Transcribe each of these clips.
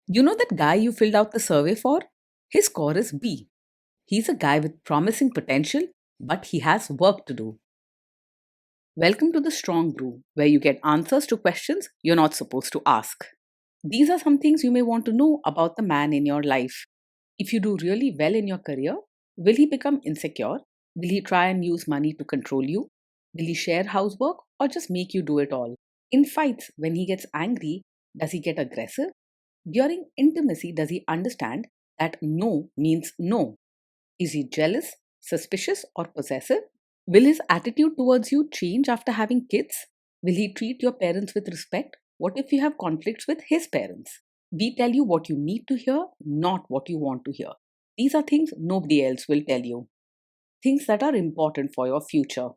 You know that guy you filled out the survey for? His score is B. He's a guy with promising potential, but he has work to do. Welcome to the Strong Brew, where you get answers to questions you're not supposed to ask. These are some things you may want to know about the man in your life. If you do really well in your career, will he become insecure? Will he try and use money to control you? Will he share housework or just make you do it all? In fights, when he gets angry, does he get aggressive? During intimacy, does he understand that no means no? Is he jealous, suspicious, or possessive? Will his attitude towards you change after having kids? Will he treat your parents with respect? What if you have conflicts with his parents? We tell you what you need to hear, not what you want to hear. These are things nobody else will tell you, things that are important for your future.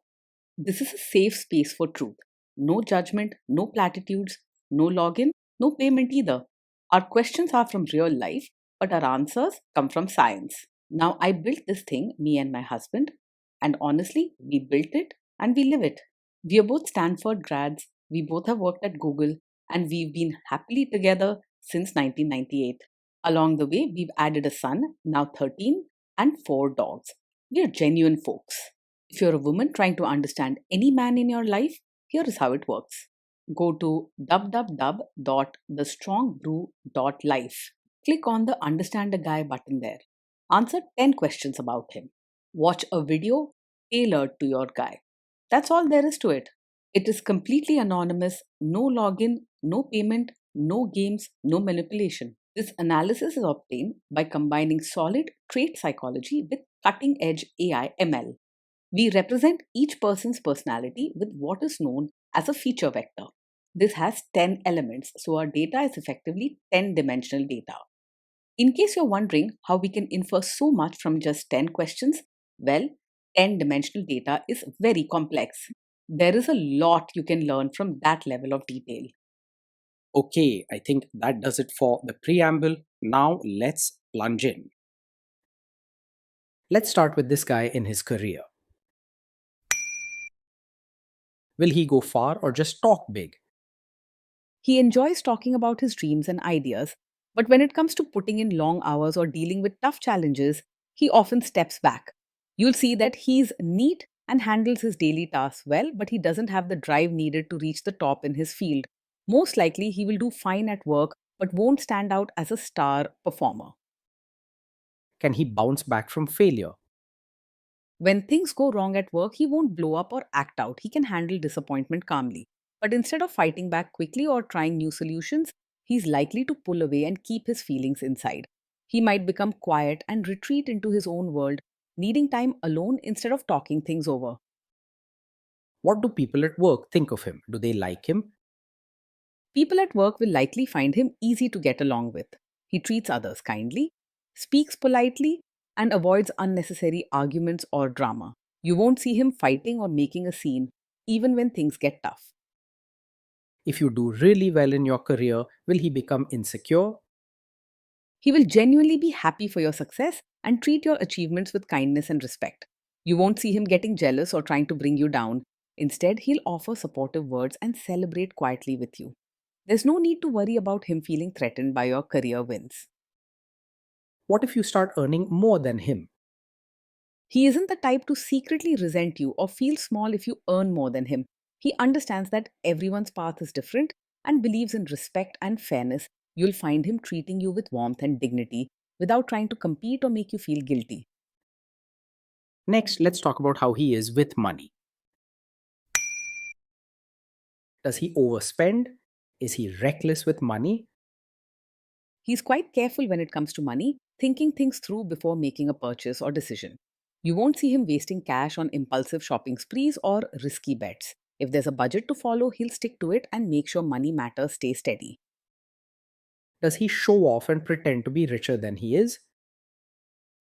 This is a safe space for truth. No judgment, no platitudes, no login, no payment either. Our questions are from real life, but our answers come from science. Now, I built this thing, me and my husband, and honestly, we built it and we live it. We are both Stanford grads, we both have worked at Google, and we've been happily together since 1998. Along the way, we've added a son, now 13, and 4 dogs. We are genuine folks. If you're a woman trying to understand any man in your life, here is how it works. Go to www.thestrongbrew.life. Click on the Understand a Guy button there. Answer 10 questions about him. Watch a video tailored to your guy. That's all there is to it. It is completely anonymous, no login, no payment, no games, no manipulation. This analysis is obtained by combining solid trait psychology with cutting edge AI ML. We represent each person's personality with what is known as a feature vector. This has 10 elements, so our data is effectively 10 dimensional data. In case you're wondering how we can infer so much from just 10 questions, well, 10 dimensional data is very complex. There is a lot you can learn from that level of detail. Okay, I think that does it for the preamble. Now let's plunge in. Let's start with this guy in his career. Will he go far or just talk big? He enjoys talking about his dreams and ideas, but when it comes to putting in long hours or dealing with tough challenges, he often steps back. You'll see that he's neat and handles his daily tasks well, but he doesn't have the drive needed to reach the top in his field. Most likely, he will do fine at work but won't stand out as a star performer. Can he bounce back from failure? When things go wrong at work, he won't blow up or act out. He can handle disappointment calmly. But instead of fighting back quickly or trying new solutions, he's likely to pull away and keep his feelings inside. He might become quiet and retreat into his own world, needing time alone instead of talking things over. What do people at work think of him? Do they like him? People at work will likely find him easy to get along with. He treats others kindly, speaks politely, and avoids unnecessary arguments or drama. You won't see him fighting or making a scene, even when things get tough. If you do really well in your career, will he become insecure? He will genuinely be happy for your success and treat your achievements with kindness and respect. You won't see him getting jealous or trying to bring you down. Instead, he'll offer supportive words and celebrate quietly with you. There's no need to worry about him feeling threatened by your career wins. What if you start earning more than him? He isn't the type to secretly resent you or feel small if you earn more than him. He understands that everyone's path is different and believes in respect and fairness. You'll find him treating you with warmth and dignity without trying to compete or make you feel guilty. Next, let's talk about how he is with money. Does he overspend? Is he reckless with money? He's quite careful when it comes to money, thinking things through before making a purchase or decision. You won't see him wasting cash on impulsive shopping sprees or risky bets. If there's a budget to follow, he'll stick to it and make sure money matters stay steady. Does he show off and pretend to be richer than he is?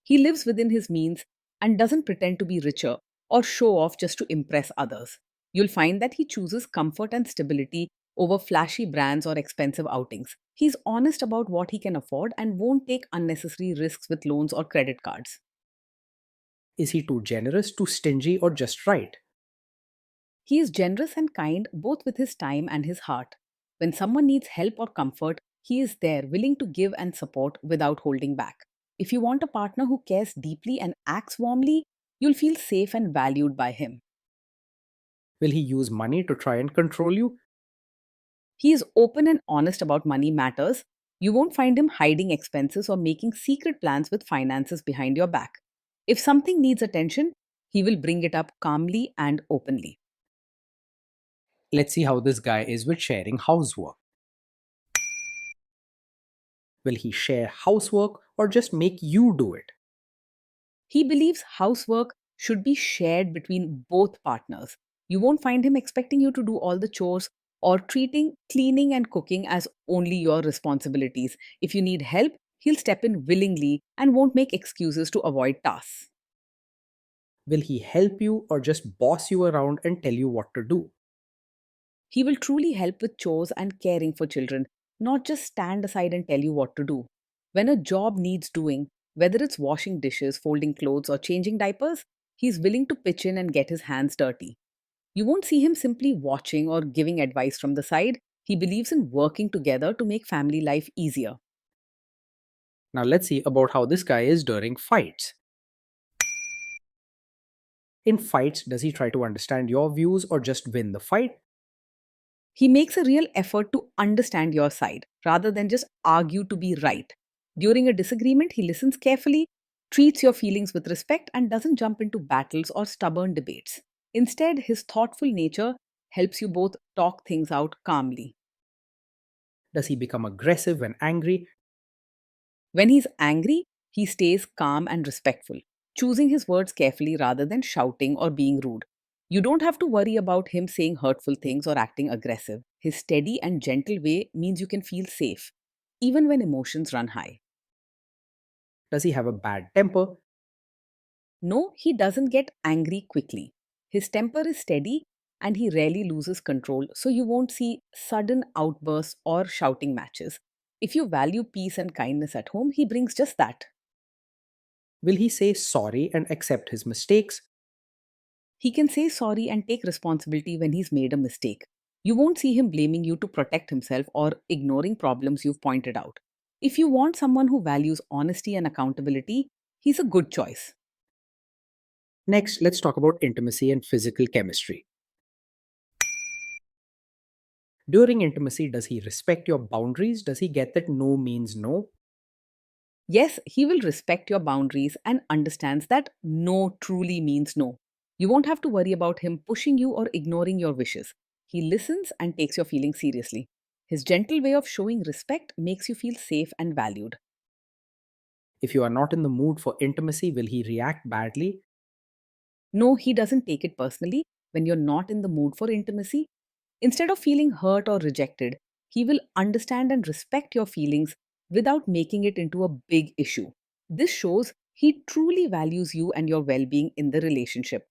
He lives within his means and doesn't pretend to be richer or show off just to impress others. You'll find that he chooses comfort and stability over flashy brands or expensive outings. He's honest about what he can afford and won't take unnecessary risks with loans or credit cards. Is he too generous, too stingy, or just right? He is generous and kind both with his time and his heart. When someone needs help or comfort, He is there, willing to give and support without holding back. If you want a partner who cares deeply and acts warmly, you'll feel safe and valued by him. Will he use money to try and control you? He is open and honest about money matters. You won't find him hiding expenses or making secret plans with finances behind your back. If something needs attention, he will bring it up calmly and openly. Let's see how this guy is with sharing housework. Will he share housework or just make you do it? He believes housework should be shared between both partners. You won't find him expecting you to do all the chores or treating cleaning and cooking as only your responsibilities. If you need help, he'll step in willingly and won't make excuses to avoid tasks. Will he help you or just boss you around and tell you what to do? He will truly help with chores and caring for children, not just stand aside and tell you what to do. When a job needs doing, whether it's washing dishes, folding clothes, or changing diapers, he's willing to pitch in and get his hands dirty. You won't see him simply watching or giving advice from the side. He believes in working together to make family life easier. Now let's see about how this guy is during fights. In fights, does he try to understand your views or just win the fight? He makes a real effort to understand your side rather than just argue to be right. During a disagreement, he listens carefully, treats your feelings with respect, and doesn't jump into battles or stubborn debates. Instead, his thoughtful nature helps you both talk things out calmly. Does he become aggressive when angry? When he's angry, he stays calm and respectful, choosing his words carefully rather than shouting or being rude. You don't have to worry about him saying hurtful things or acting aggressive. His steady and gentle way means you can feel safe, even when emotions run high. Does he have a bad temper? No, he doesn't get angry quickly. His temper is steady and he rarely loses control, so you won't see sudden outbursts or shouting matches. If you value peace and kindness at home, he brings just that. Will he say sorry and accept his mistakes? He can say sorry and take responsibility when he's made a mistake. You won't see him blaming you to protect himself or ignoring problems you've pointed out. If you want someone who values honesty and accountability, he's a good choice. Next, let's talk about intimacy and physical chemistry. During intimacy, does he respect your boundaries? Does he get that no means no? Yes, he will respect your boundaries and understands that no truly means no. You won't have to worry about him pushing you or ignoring your wishes. He listens and takes your feelings seriously. His gentle way of showing respect makes you feel safe and valued. If you are not in the mood for intimacy, will he react badly? No, he doesn't take it personally when you're not in the mood for intimacy. Instead of feeling hurt or rejected, he will understand and respect your feelings without making it into a big issue. This shows he truly values you and your well being in the relationship.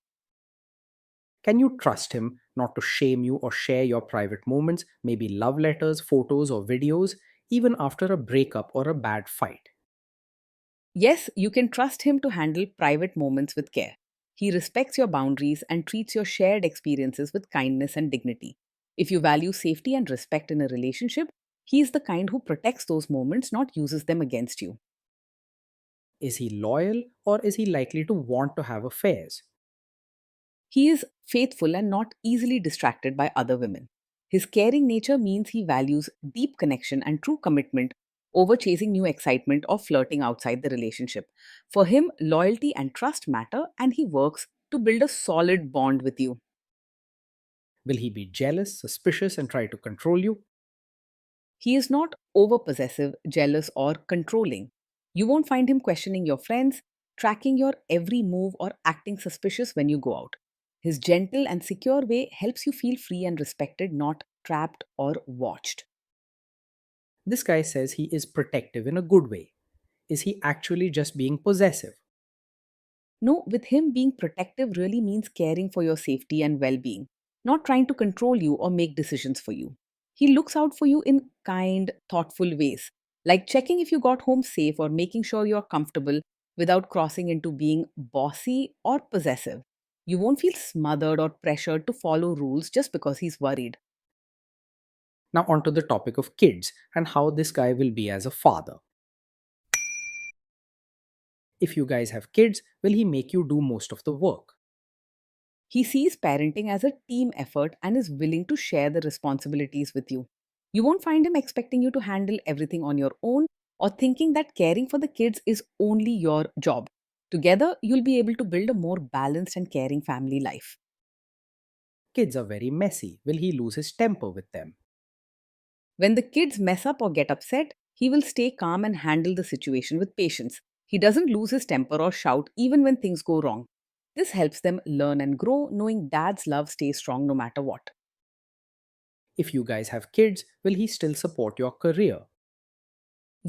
Can you trust him not to shame you or share your private moments, maybe love letters, photos, or videos, even after a breakup or a bad fight? Yes, you can trust him to handle private moments with care. He respects your boundaries and treats your shared experiences with kindness and dignity. If you value safety and respect in a relationship, he is the kind who protects those moments, not uses them against you. Is he loyal or is he likely to want to have affairs? He is faithful and not easily distracted by other women. His caring nature means he values deep connection and true commitment over chasing new excitement or flirting outside the relationship. For him, loyalty and trust matter, and he works to build a solid bond with you. Will he be jealous, suspicious, and try to control you? He is not over possessive, jealous, or controlling. You won't find him questioning your friends, tracking your every move, or acting suspicious when you go out. His gentle and secure way helps you feel free and respected, not trapped or watched. This guy says he is protective in a good way. Is he actually just being possessive? No, with him, being protective really means caring for your safety and well being, not trying to control you or make decisions for you. He looks out for you in kind, thoughtful ways, like checking if you got home safe or making sure you're comfortable without crossing into being bossy or possessive. You won't feel smothered or pressured to follow rules just because he's worried. Now, onto the topic of kids and how this guy will be as a father. If you guys have kids, will he make you do most of the work? He sees parenting as a team effort and is willing to share the responsibilities with you. You won't find him expecting you to handle everything on your own or thinking that caring for the kids is only your job. Together, you'll be able to build a more balanced and caring family life. Kids are very messy. Will he lose his temper with them? When the kids mess up or get upset, he will stay calm and handle the situation with patience. He doesn't lose his temper or shout even when things go wrong. This helps them learn and grow, knowing dad's love stays strong no matter what. If you guys have kids, will he still support your career?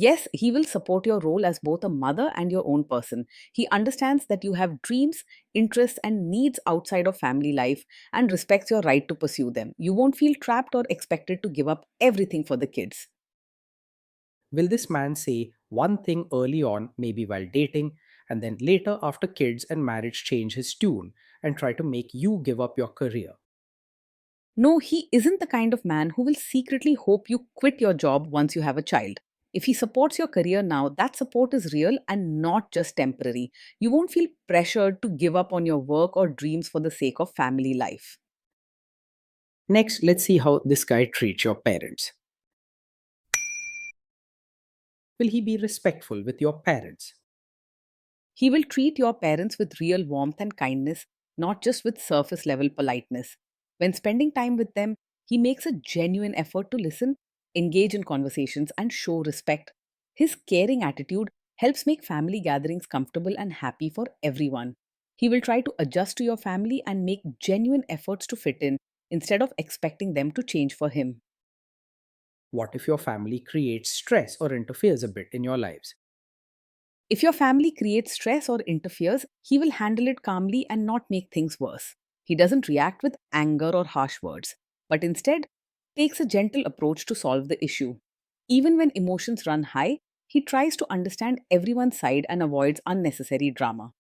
Yes, he will support your role as both a mother and your own person. He understands that you have dreams, interests, and needs outside of family life and respects your right to pursue them. You won't feel trapped or expected to give up everything for the kids. Will this man say one thing early on, maybe while dating, and then later after kids and marriage change his tune and try to make you give up your career? No, he isn't the kind of man who will secretly hope you quit your job once you have a child. If he supports your career now, that support is real and not just temporary. You won't feel pressured to give up on your work or dreams for the sake of family life. Next, let's see how this guy treats your parents. Will he be respectful with your parents? He will treat your parents with real warmth and kindness, not just with surface level politeness. When spending time with them, he makes a genuine effort to listen, engage in conversations, and show respect. His caring attitude helps make family gatherings comfortable and happy for everyone. He will try to adjust to your family and make genuine efforts to fit in instead of expecting them to change for him. What if your family creates stress or interferes a bit in your lives? If your family creates stress or interferes, he will handle it calmly and not make things worse. He doesn't react with anger or harsh words, but instead takes a gentle approach to solve the issue. Even when emotions run high, he tries to understand everyone's side and avoids unnecessary drama.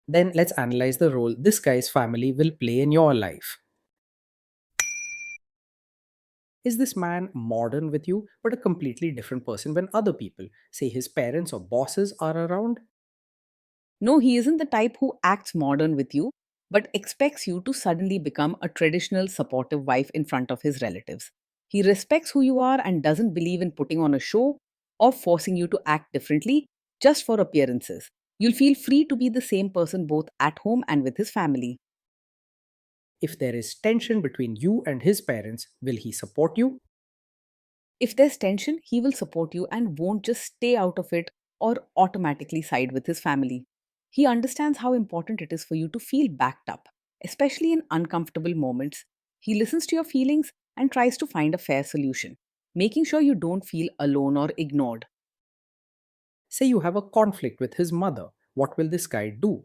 Then let's analyze the role this guy's family will play in your life. Is this man modern with you, but a completely different person when other people, say his parents or bosses, are around? No, he isn't the type who acts modern with you, but expects you to suddenly become a traditional supportive wife in front of his relatives. He respects who you are and doesn't believe in putting on a show or forcing you to act differently just for appearances. You'll feel free to be the same person both at home and with his family. If there is tension between you and his parents, will he support you? If there's tension, he will support you and won't just stay out of it or automatically side with his family. He understands how important it is for you to feel backed up, especially in uncomfortable moments. He listens to your feelings and tries to find a fair solution, making sure you don't feel alone or ignored. Say you have a conflict with his mother, what will this guy do?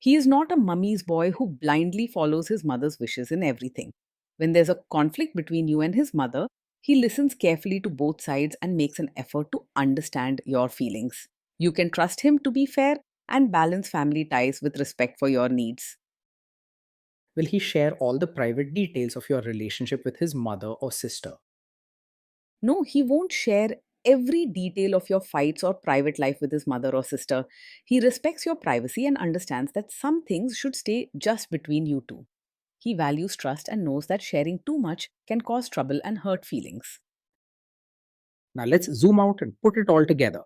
He is not a mummy's boy who blindly follows his mother's wishes in everything. When there's a conflict between you and his mother, he listens carefully to both sides and makes an effort to understand your feelings. You can trust him to be fair and balance family ties with respect for your needs. Will he share all the private details of your relationship with his mother or sister? No, he won't share every detail of your fights or private life with his mother or sister. He respects your privacy and understands that some things should stay just between you two. He values trust and knows that sharing too much can cause trouble and hurt feelings. Now let's zoom out and put it all together.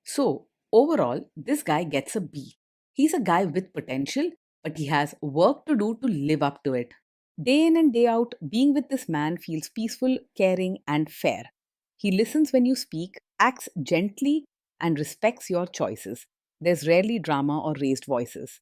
So, overall, this guy gets a B. He's a guy with potential, but he has work to do to live up to it. Day in and day out, being with this man feels peaceful, caring, and fair. He listens when you speak, acts gently, and respects your choices. There's rarely drama or raised voices.